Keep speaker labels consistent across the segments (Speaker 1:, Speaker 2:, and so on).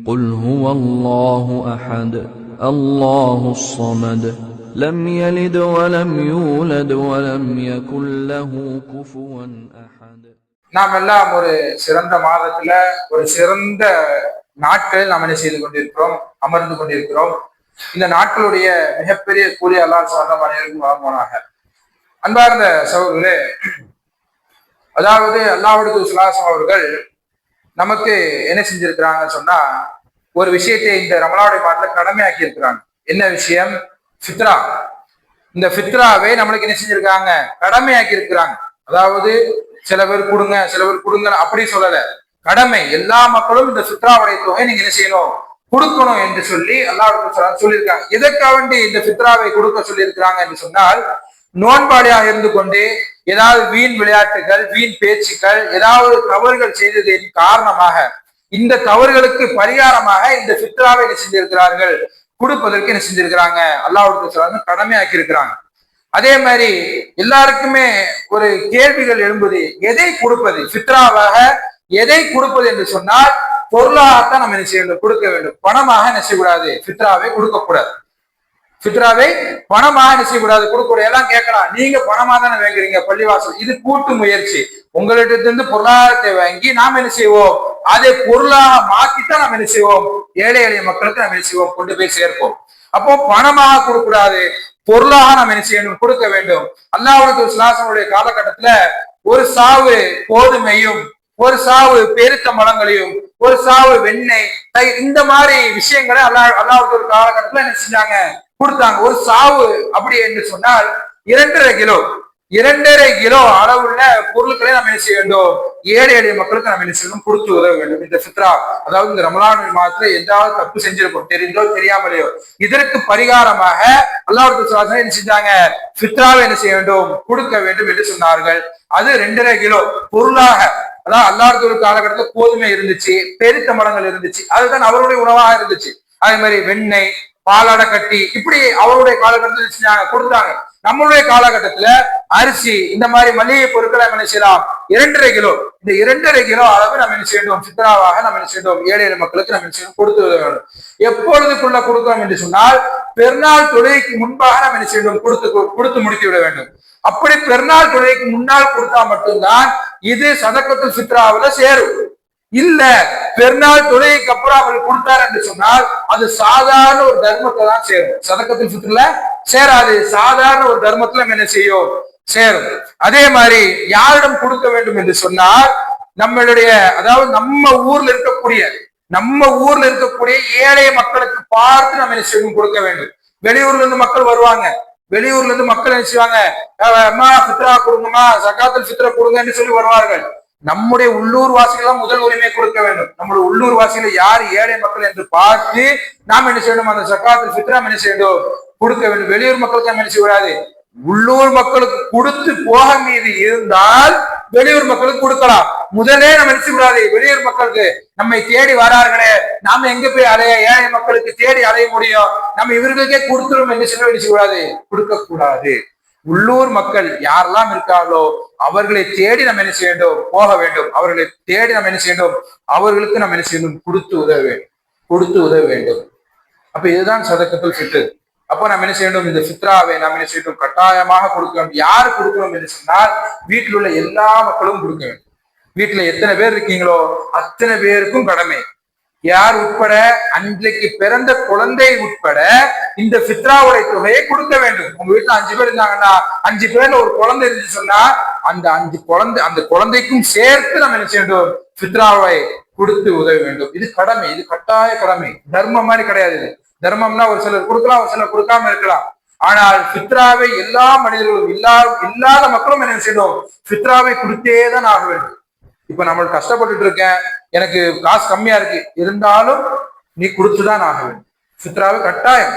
Speaker 1: قل هو الله أحد الله الصمد لم يلد ولم يولد ولم يكن له كفوا أحد.
Speaker 2: நாம் எல்லாம் ஒரு சிறந்த மாதத்துல ஒரு சிறந்த நாட்களில் நாம் என்ன செய்து கொண்டிருக்கிறோம், அமர்ந்து கொண்டிருக்கிறோம். இந்த நாட்களுடைய மிகப்பெரிய கூலி அல்லாஹ் சுப்ஹானஹு அனைவருக்கும் வழங்குவானாக. அன்பார்ந்த சகோதரர்களே, அதாவது அல்லாஹ்வுடைய தூதர் ஸல்லல்லாஹு அலைஹி வஸல்லம் அவர்கள் நமக்கு என்ன செஞ்சிருக்கிறாங்கன்னு சொன்னா, ஒரு விஷயத்தை இந்த ரமலானுடைய மாதத்துல கடமையாக்கி இருக்கிறாங்க. என்ன விஷயம்? ஃபித்ரா. இந்த ஃபித்ராவை நம்மளுக்கு என்ன செஞ்சிருக்காங்க? கடமையாக்கி இருக்கிறாங்க. அதாவது சில பேர் கொடுங்க சில பேர் கொடுங்க அப்படி சொல்லல, கடமை. எல்லா மக்களும் இந்த ஃபித்ராவுடைய தொகை நீங்க என்ன செய்யணும், கொடுக்கணும் என்று சொல்லி அல்லாஹ் சொல்லியிருக்காங்க. எதற்காக வேண்டி இந்த ஃபித்ராவை கொடுக்க சொல்லி இருக்கிறாங்க என்று சொன்னால், நோன்பாளியாக இருந்து கொண்டு ஏதாவது வீண் விளையாட்டுகள், வீண் பேச்சுக்கள், ஏதாவது தவறுகள் செய்ததின் காரணமாக இந்த தவறுகளுக்கு பரிகாரமாக இந்த ஃபித்ராவை என்ன செஞ்சிருக்கிறார்கள், கொடுப்பதற்கு என்ன செஞ்சிருக்கிறாங்க, அல்லாஹ் கடமையாக்கி இருக்கிறாங்க. அதே மாதிரி எல்லாருக்குமே ஒரு கேள்விகள் எழும்புது, எதை கொடுப்பது, ஃபித்ராவாக எதை கொடுப்பது என்று சொன்னால், பொருளாகத்தான் நம்ம என்ன செய்யணும், கொடுக்க வேண்டும். பணமாக என்ன செய்யக்கூடாது, ஃபித்ராவை கொடுக்க கூடாது. ஃபித்ராவை பணமாக என்ன செய்யக்கூடாது, கொடுக்க எல்லாம் கேட்கலாம். நீங்க பணமா தானே வாங்குறீங்க பள்ளிவாசல், இது கூட்டு முயற்சி. உங்களிடத்திலிருந்து பொருளாதாரத்தை வாங்கி நாம் என்ன செய்வோம், அதை பொருளாக மாற்றித்தான் நம்ம என்ன செய்வோம், ஏழை எளிய மக்களுக்கு நம்ம என்ன செய்வோம், கொண்டு போய் சேர்ப்போம். அப்போ பணமாக கொடுக்க கூடாது, பொருளாக நாம் என்ன செய்யணும், கொடுக்க வேண்டும். அல்லாஹ்வுடைய ஸல்லல்லாஹு காலகட்டத்துல ஒரு சாவு கோதுமையும், ஒரு சாவு பெருத்த மரங்களையும், ஒரு சாவு வெண்ணெய், இந்த மாதிரி விஷயங்களை அல்லாஹ்வுடைய காலகட்டத்துல என்ன செஞ்சாங்க, கொடுத்தாங்க. ஒரு சாவு அப்படி என்று சொன்னால் 2.5 கிலோ அளவுள்ள பொருட்களை நம்ம என்ன செய்ய வேண்டும், ஏழை எளிய மக்களுக்கு நம்ம என்ன செய்யணும், கொடுத்து உதவ வேண்டும். இந்த ஃபித்ரா, அதாவது இந்த ரமலான் மாதத்துல எந்தாவது தப்பு செஞ்சிருப்போம், தெரிந்தோ தெரியாமலையோ, இதற்கு பரிகாரமாக அல்லாஹ்வுடைய ஸல்லல்லாஹு என்ன செஞ்சாங்க, ஃபித்ராவை என்ன செய்ய வேண்டும், கொடுக்க வேண்டும் என்று சொன்னார்கள். அது 2.5 கிலோ பொருளாக, அதாவது அல்லாஹ்வுடைய காலகட்டத்தில் கோதுமை இருந்துச்சு, பெருத்த மரங்கள் இருந்துச்சு, அதுதான் அவருடைய உணவாக இருந்துச்சு. அதே மாதிரி வெண்ணெய், பாலாட கட்டி, இப்படி அவருடைய காலகட்டத்தில் கொடுத்தாங்க. நம்மளுடைய காலகட்டத்துல அரிசி, இந்த மாதிரி மளிகை பொருட்களை நம்ம என்ன செய்யலாம், 2.5 கிலோ. இந்த 2.5 கிலோ அளவு நம்ம என்ன செய்யணும், ஃபித்ராவாக நம்ம என்ன செய்யணும், ஏழை எளிய மக்களுக்கு நம்ம என்ன செய்யணும், கொடுத்து உதவ வேண்டும். எப்பொழுதுக்குள்ள கொடுக்கிறோம் என்று சொன்னால், பெருநாள் தொழுகைக்கு முன்பாக நம்ம என்ன செய்யணும், கொடுத்து முடித்து விட வேண்டும். அப்படி பெருநாள் தொழுகைக்கு முன்னால் கொடுத்தா மட்டும்தான் இது சதக்கத்துல் ஃபித்ராவுல சேரும். இல்ல பெருநாள் தொழுகைக்கு அப்புறம் அவர் கொடுத்தார் என்று சொன்னால் அது சாதாரண ஒரு தர்மத்தை தான் சேரும், சதக்கத்துல் ஃபித்ர்ல சேராது. சாதாரண ஒரு தர்மத்துல என்ன செய்யும், சேரும். அதே மாதிரி யாரிடம் கொடுக்க வேண்டும் என்று சொன்னால், நம்மளுடைய, அதாவது நம்ம ஊர்ல இருக்கக்கூடிய ஏழை மக்களுக்கு பார்த்து நம்ம என்ன செய்யணும், கொடுக்க வேண்டும். வெளியூர்ல இருந்து மக்கள் வருவாங்க, வெளியூர்ல இருந்து மக்கள் என்ன செய்வாங்க, அம்மா ஃபித்ரா கொடுங்கம்மா, ஜகாத்துல் ஃபித்ரா கொடுங்கன்னு சொல்லி வருவார்கள். நம்முடைய உள்ளூர் வாசிகள் முதல் உரிமை கொடுக்க வேண்டும். நம்முடைய உள்ளூர் வாசிகள் யார் ஏழை மக்கள் என்று பார்த்து நாம் என்ன செய்யணும், அந்த ஜகாத்துல் ஃபித்ரா என்ன செய்யணும், கொடுக்க வேண்டும். வெளியூர் மக்களுக்கு நம்ம என்ன செய்யக்கூடாது, உள்ளூர் மக்களுக்கு கொடுத்து போக மீது இருந்தால் வெளியூர் மக்களுக்கு கொடுக்கலாம். முதலே நம்ம என்ன செய்யக்கூடாது, வெளியூர் மக்களுக்கு நம்மை தேடி வரார்களே, நாம எங்க போய் ஏழை மக்களுக்கு தேடி அலைய முடியும், நம்ம இவர்களுக்கே கொடுத்துரும் என்று சொல்ல என்ன செய்யக்கூடாது, கொடுக்க கூடாது. உள்ளூர் மக்கள் யாரெல்லாம் இருக்கார்களோ அவர்களை தேடி நம்ம என்ன செய்ய வேண்டும், போக வேண்டும். அவர்களை தேடி நம்ம என்ன செய்யணும், அவர்களுக்கு நம்ம என்ன செய்யணும், கொடுத்து உதவ வேண்டும். அப்ப இதுதான் சதக்கத்துல் ஃபித்ர். அப்போ நம்ம என்ன செய்யணும், இந்த ஃபித்ராவை நம்ம என்ன செய்யணும், கட்டாயமாக கொடுக்க வேண்டும். யாரு கொடுக்கணும் என்று சொன்னால், வீட்டில் உள்ள எல்லா மக்களும் கொடுக்க வேண்டும். வீட்டுல எத்தனை பேர் இருக்கீங்களோ அத்தனை பேருக்கும் கடமை. யார் உட்பட, அன்றைக்கு பிறந்த குழந்தை உட்பட இந்த ஃபித்ராவுடைய தொகையை கொடுக்க வேண்டும். உங்க வீட்டுல 5 பேர் இருந்தாங்கன்னா 5 பேர்ல ஒரு குழந்தை இருந்துச்சு சொன்னா அந்த குழந்தைக்கும் சேர்த்து நம்ம என்ன செய்யணும், ஃபித்ராவை கொடுத்து உதவ வேண்டும். இது கடமை, இது கட்டாய கடமை, தர்மம் மாதிரி கிடையாது. இது தர்மம்னா ஒரு சிலர் கொடுக்கலாம், ஒரு சிலர் கொடுக்காம இருக்கலாம். ஆனால் ஃபித்ராவை எல்லா மனிதர்களும், இல்லாத மக்களும் என்ன செய்யணும், ஃபித்ராவை கொடுத்தேதான் ஆக வேண்டும். இப்ப நம்ம கஷ்டப்பட்டுட்டு இருக்கேன், எனக்கு காசு கம்மியா இருக்கு, இருந்தாலும் நீ கொடுத்துதான் ஆக வேண்டும். ஃபித்ராவை கட்டாயம்,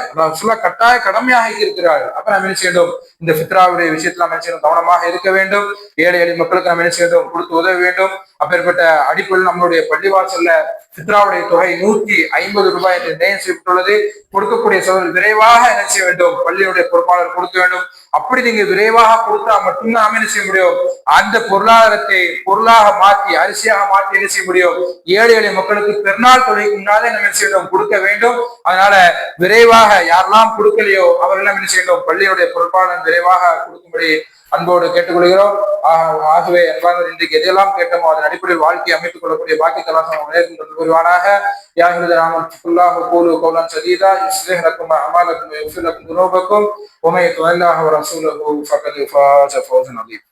Speaker 2: கட்டாய கடமையாக இருக்கிறார்கள். அப்ப நம்ம என்ன செய்யணும், இந்த ஃபித்ராவுடைய விஷயத்துல நம்ம என்ன செய்யணும், கவனமாக இருக்க வேண்டும். ஏழை எளிய மக்களுக்கு நம்ம என்ன செய்யணும், கொடுத்து உதவ வேண்டும். அப்பேற்பட்ட அடிப்படையில் நம்மளுடைய பள்ளிவாசல்ல ஃபித்ராவுடைய தொகை 150 ரூபாய் என்று நிர்ணயம் செய்யப்பட்டுள்ளது. கொடுக்கக்கூடிய சோதனை விரைவாக என்ன செய்ய வேண்டும், பள்ளியுடைய பொறுப்பாளர் கொடுக்க வேண்டும். அப்படி நீங்க விரைவாக கொடுத்தா மட்டும்தான் நாம என்ன செய்ய முடியும், அந்த பொருளாதாரத்தை பொருளாக மாற்றி அரிசியாக மாற்றி என்ன செய்ய முடியும், ஏழை எளிய மக்களுக்கு பெருநாள் தொழிலுக்கு முன்னாலே நம்ம என்ன செய்யணும், கொடுக்க வேண்டும். அதனால விரைவாக யாரெல்லாம் கொடுக்கலையோ அவர்களெல்லாம் என்ன செய்யணும், பள்ளியுடைய பொறுப்பாளர் விரைவாக கொடுக்கும்படி அன்போடு கேட்டுக்கொள்கிறோம். ஆகவே என்பார்கள் இன்றைக்கு எதையெல்லாம் கேட்டோமோ அதன் அடிப்படையில் வாழ்க்கையை அமைத்துக் கொள்ளக்கூடிய பாக்கியத்தெல்லாம் புரிவானாக. யாகிறது நாமல்லாஹு கூலு கௌலன் சதீதா யுஸ்லிஹ் லக்கும் அமாலக்கும் வயஃபிர் லக்கும் துனூபக்கும் வமை யுத்திஇல்லாஹ வ ரசூலஹு ஃபகத் ஃபாஸ ஃபௌஸன் அதீம்.